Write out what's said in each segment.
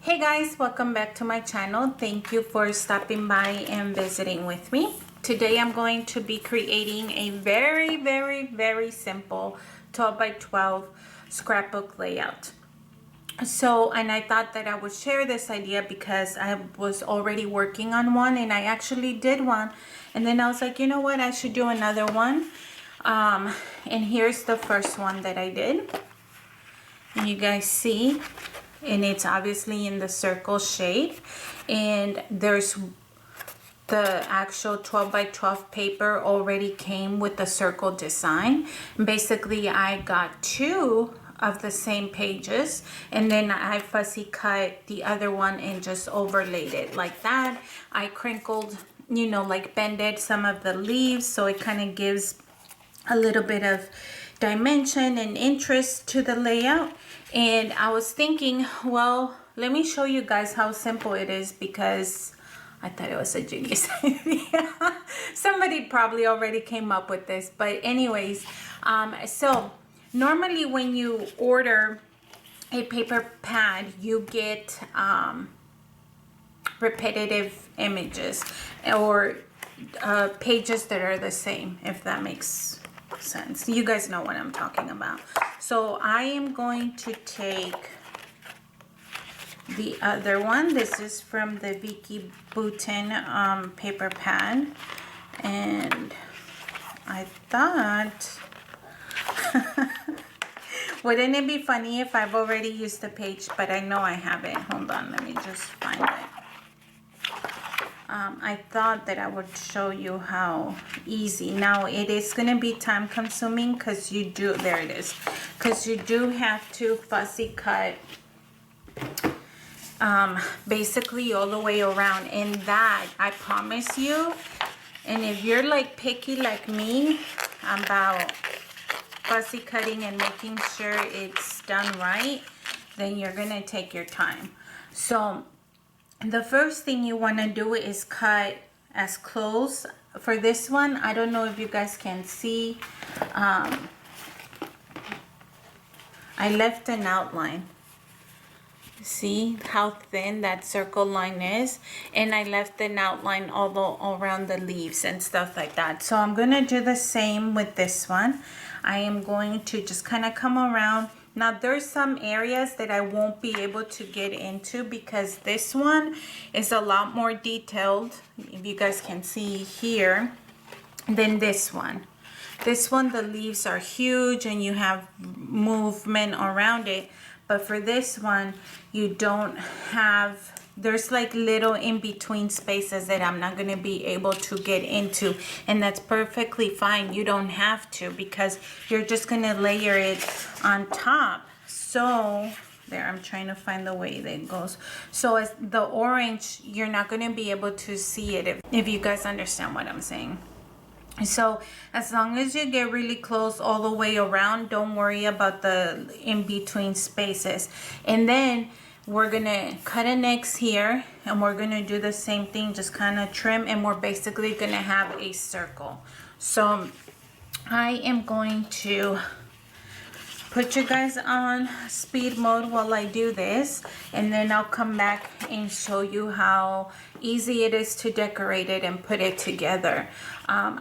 Hey guys, welcome back to my channel. Thank you for stopping by and visiting with me. Today I'm going to be creating a very simple 12 by 12 scrapbook layout. And I thought that I would share this idea because I was already working on one and I actually did one. And then I was like, you know what, I should do another one. And here's the first one that I did. And you guys see, and it's obviously in the circle shape, and there's the actual 12 by 12 paper already came with the circle design. Basically I got two of the same pages and then I fussy cut the other one and just overlaid it like that. I crinkled, you know, like bended some of the leaves so it kind of gives a little bit of dimension and interest to the layout. And I was thinking, well, let me show you guys how simple it is because I thought it was a genius idea. Somebody probably already came up with this, but anyways, so normally when you order a paper pad, you get repetitive images or pages that are the same, if that makes sense. You guys know what I'm talking about. So I am going to take the other one. This is from the Vicky Boutin paper pad, and I thought wouldn't it be funny if I've already used the page, but I know I haven't. Hold on, let me just find it. I thought that I would show you how easy. Now it is going to be time consuming because you do, there it is, because you do have to fussy cut basically all the way around. And that, I promise you, and if you're like picky like me about fussy cutting and making sure it's done right, then you're going to take your time. So the first thing you want to do is cut as close. For this one, I don't know if you guys can see, I left an outline. See how thin that circle line is, and I left an outline all around the leaves and stuff like that. So I'm going to do the same with this one. I am going to just kind of come around. Now there's some areas that I won't be able to get into because this one is a lot more detailed, if you guys can see here, than this one. This one, the leaves are huge and you have movement around it. But for this one, you don't have, there's like little in between spaces that I'm not going to be able to get into. And that's perfectly fine. You don't have to because you're just going to layer it on top. So there, I'm trying to find the way that it goes. So as the orange, you're not going to be able to see it if you guys understand what I'm saying. So as long as you get really close all the way around, don't worry about the in-between spaces. And then we're gonna cut an X here and we're gonna do the same thing, just kind of trim, and we're basically gonna have a circle. So I am going to put you guys on speed mode while I do this, and then I'll come back and show you how easy it is to decorate it and put it together.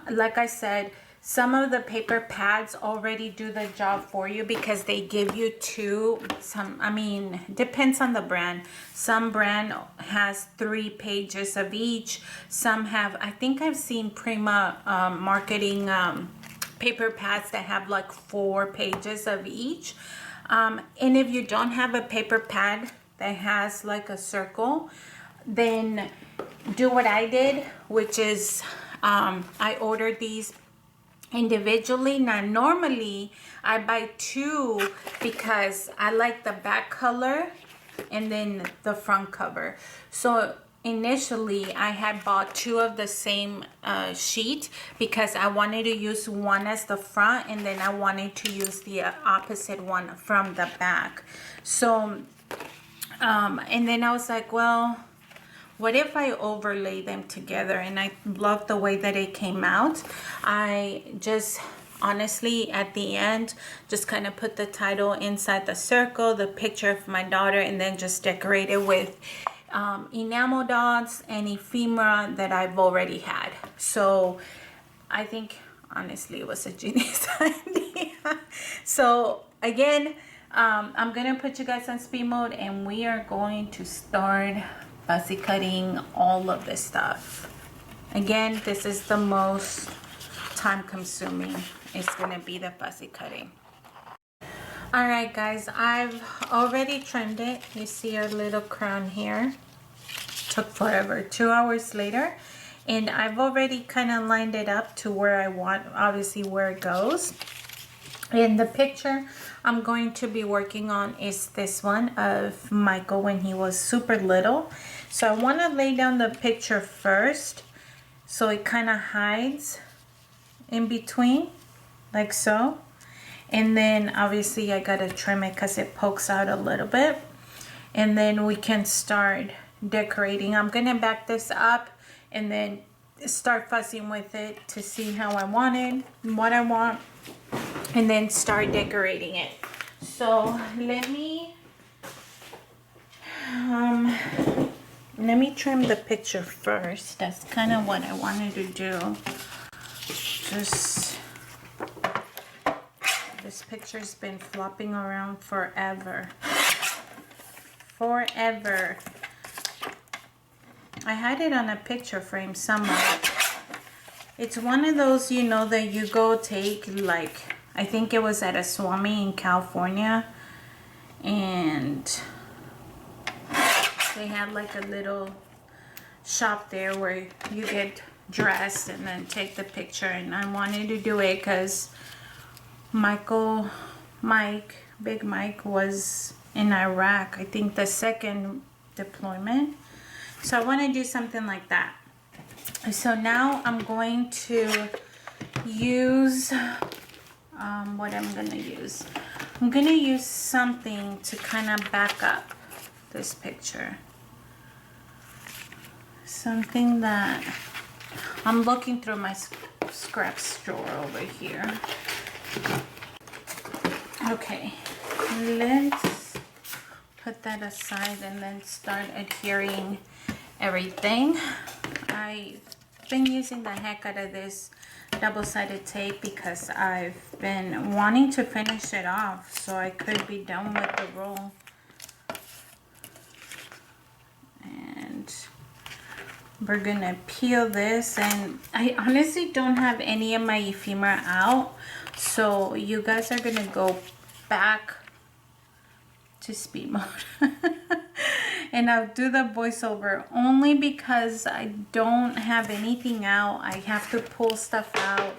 Like I said, some of the paper pads already do the job for you because they give you two, I mean, depends on the brand. Some brand has 3 pages of each. Some have, I think I've seen Prima marketing paper pads that have like 4 pages of each. And if you don't have a paper pad that has like a circle, then do what I did, which is I ordered these individually. Now normally I buy 2 because I like the back color and then the front cover. So initially I had bought 2 of the same sheet because I wanted to use one as the front and then I wanted to use the opposite one from the back. So and then I was like, well, what if I overlay them together? And I love the way that it came out. I just honestly at the end just kind of put the title inside the circle, the picture of my daughter, and then just decorate it with enamel dots and ephemera that I've already had. So I think honestly it was a genius idea. So again, I'm gonna put you guys on speed mode and we are going to start fussy cutting all of this stuff. Again, this is the most time consuming. It's gonna be the fussy cutting. All right guys, I've already trimmed it. You see our little crown here. Took forever. 2 hours later, and I've already kind of lined it up to where I want, obviously where it goes. And the picture I'm going to be working on is this one of Michael when he was super little. So I want to lay down the picture first so it kind of hides in between like so. And then obviously I gotta trim it because it pokes out a little bit. And then we can start decorating. I'm gonna back this up and then start fussing with it to see how I want it, what I want, and then start decorating it. So let me trim the picture first. That's kind of what I wanted to do. Just this picture's been flopping around forever. I had it on a picture frame somewhere. It's one of those, you know, that you go take, like, I think it was at a Swami in California, and they had like a little shop there where you get dressed and then take the picture. And I wanted to do it because Big Mike was in Iraq, I think the second deployment. So I want to do something like that. So now I'm going to use what I'm going to use. I'm going to use something to kind of back up this picture. Something that I'm looking through my scraps drawer over here. Okay, let's put that aside and then start adhering everything. I've been using the heck out of this double-sided tape because I've been wanting to finish it off so I could be done with the roll. And we're gonna peel this, and I honestly don't have any of my ephemera out, so you guys are gonna go back to speed mode and I'll do the voiceover only because I don't have anything out. I have to pull stuff out,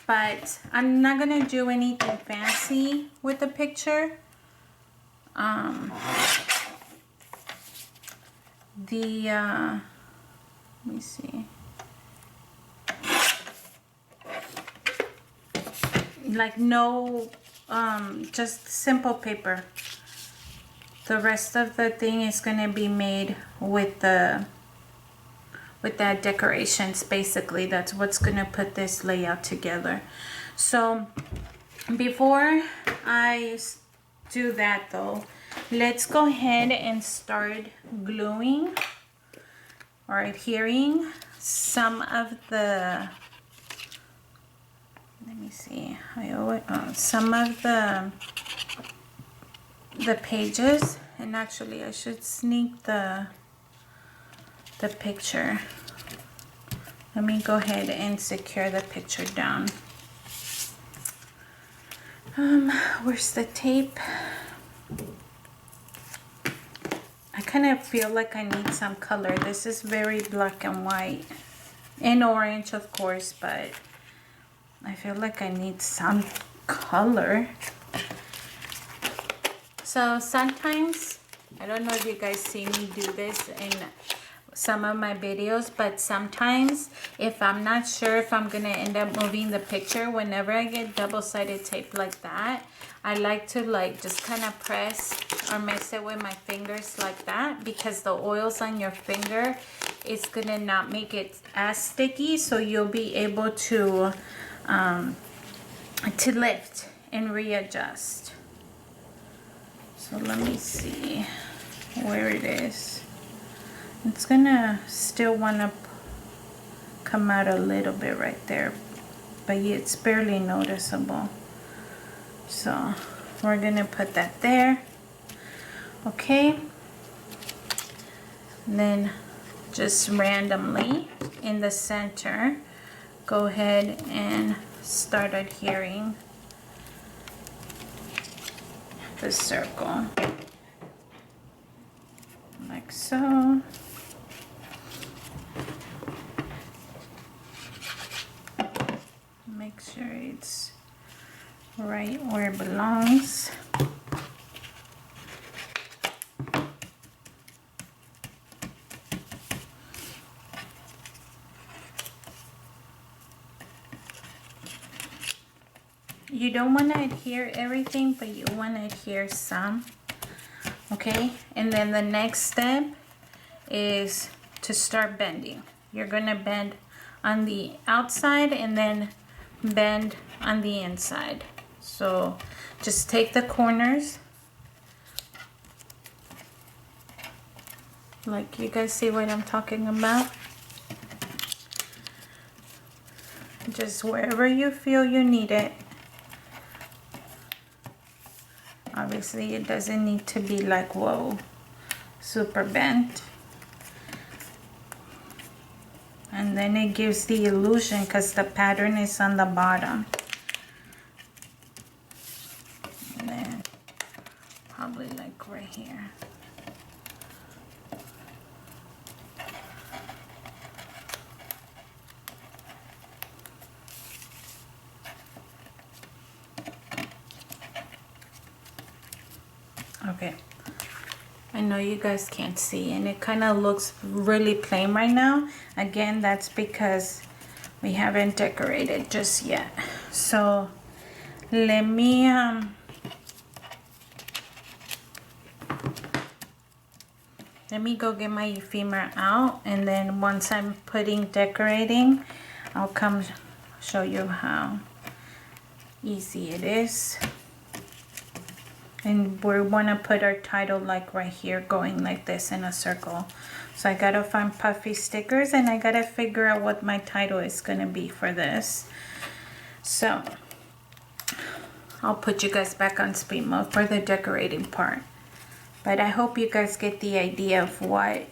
but I'm not gonna do anything fancy with the picture. Let me see. Like no, just simple paper. The rest of the thing is gonna be made with that decorations. Basically, that's what's gonna put this layout together. So before I do that though, let's go ahead and start gluing or adhering some of the, let me see, some of the pages. And actually I should sneak the picture. Let me go ahead and secure the picture down. Where's the tape? I kind of feel like I need some color. This is very black and white and orange, of course, but I feel like I need some color. So sometimes, I don't know if you guys see me do this in some of my videos, but sometimes if I'm not sure if I'm gonna end up moving the picture, whenever I get double-sided tape like that, I like to like just kind of press or mix it with my fingers like that, because the oils on your finger is gonna not make it as sticky, so you'll be able to to lift and readjust. So let me see where it is. It's gonna still wanna come out a little bit right there, but it's barely noticeable. So we're gonna put that there. Okay. And then just randomly in the center, go ahead and start adhering the circle like so. Make sure it's right where it belongs. You don't want to adhere everything, but you want to adhere some. Okay, and then the next step is to start bending. You're gonna bend on the outside and then bend on the inside. So just take the corners, like you guys see what I'm talking about. Just wherever you feel you need it. Obviously it doesn't need to be like, whoa, super bent. And then it gives the illusion because the pattern is on the bottom. And then probably like right here. Okay. I know you guys can't see and it kind of looks really plain right now. Again, that's because we haven't decorated just yet. So let me go get my ephemera out, and then once I'm decorating, I'll come show you how easy it is. And we want to put our title like right here, going like this in a circle. So I gotta find puffy stickers and I gotta figure out what my title is gonna be for this. So I'll put you guys back on speed mode for the decorating part. But I hope you guys get the idea of what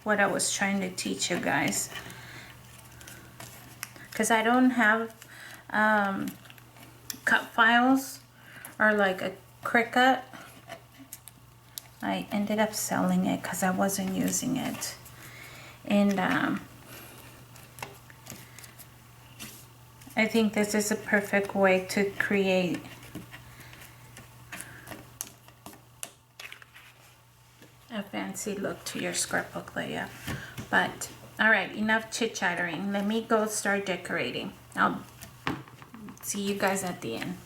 I was trying to teach you guys. Because I don't have cut files or like a Cricut. I ended up selling it because I wasn't using it. And I think this is a perfect way to create a fancy look to your scrapbook layout. But alright, enough chit-chattering. Let me go start decorating. I'll see you guys at the end.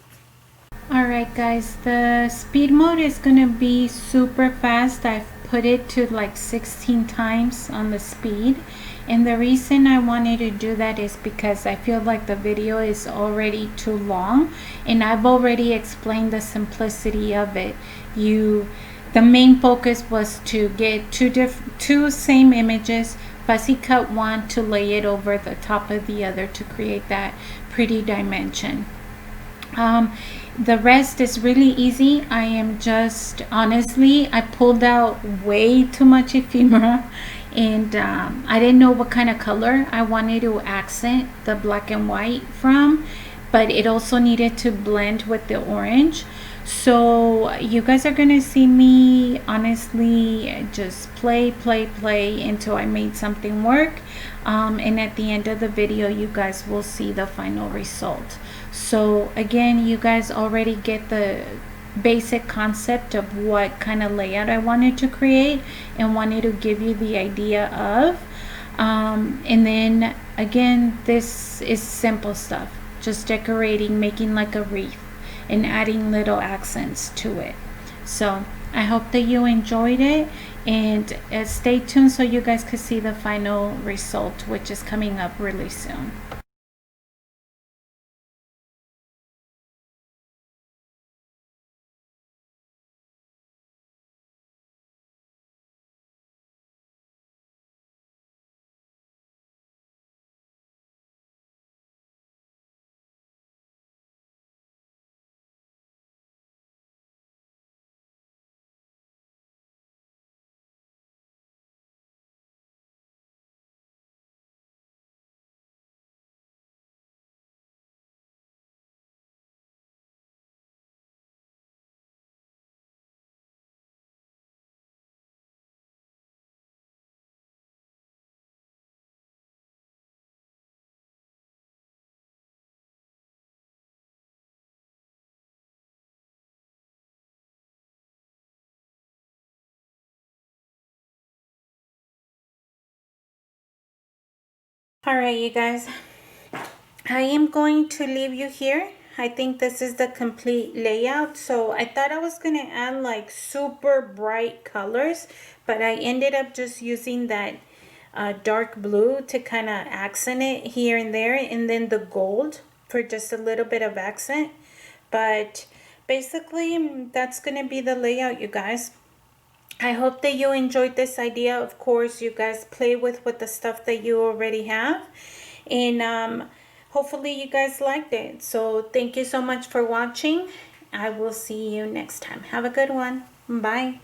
Alright guys, the speed mode is gonna be super fast. I've put it to like 16 times on the speed, and the reason I wanted to do that is because I feel like the video is already too long and I've already explained the simplicity of it. The main focus was to get two same images, fussy cut one to lay it over the top of the other to create that pretty dimension. The rest is really easy. I am just, honestly, I pulled out way too much ephemera, and I didn't know what kind of color I wanted to accent the black and white from, but it also needed to blend with the orange. So you guys are gonna see me honestly just play until I made something work, and at the end of the video you guys will see the final result. So again, you guys already get the basic concept of what kind of layout I wanted to create and wanted to give you the idea of, and then again, this is simple stuff, just decorating, making like a wreath and adding little accents to it. So I hope that you enjoyed it, and stay tuned so you guys can see the final result, which is coming up really soon. All right, you guys, I am going to leave you here. I think this is the complete layout. So I thought I was going to add like super bright colors, but I ended up just using that dark blue to kind of accent it here and there, and then the gold for just a little bit of accent. But basically, that's going to be the layout, you guys. I hope that you enjoyed this idea. Of course, you guys play with the stuff that you already have. And hopefully you guys liked it. So thank you so much for watching. I will see you next time. Have a good one. Bye.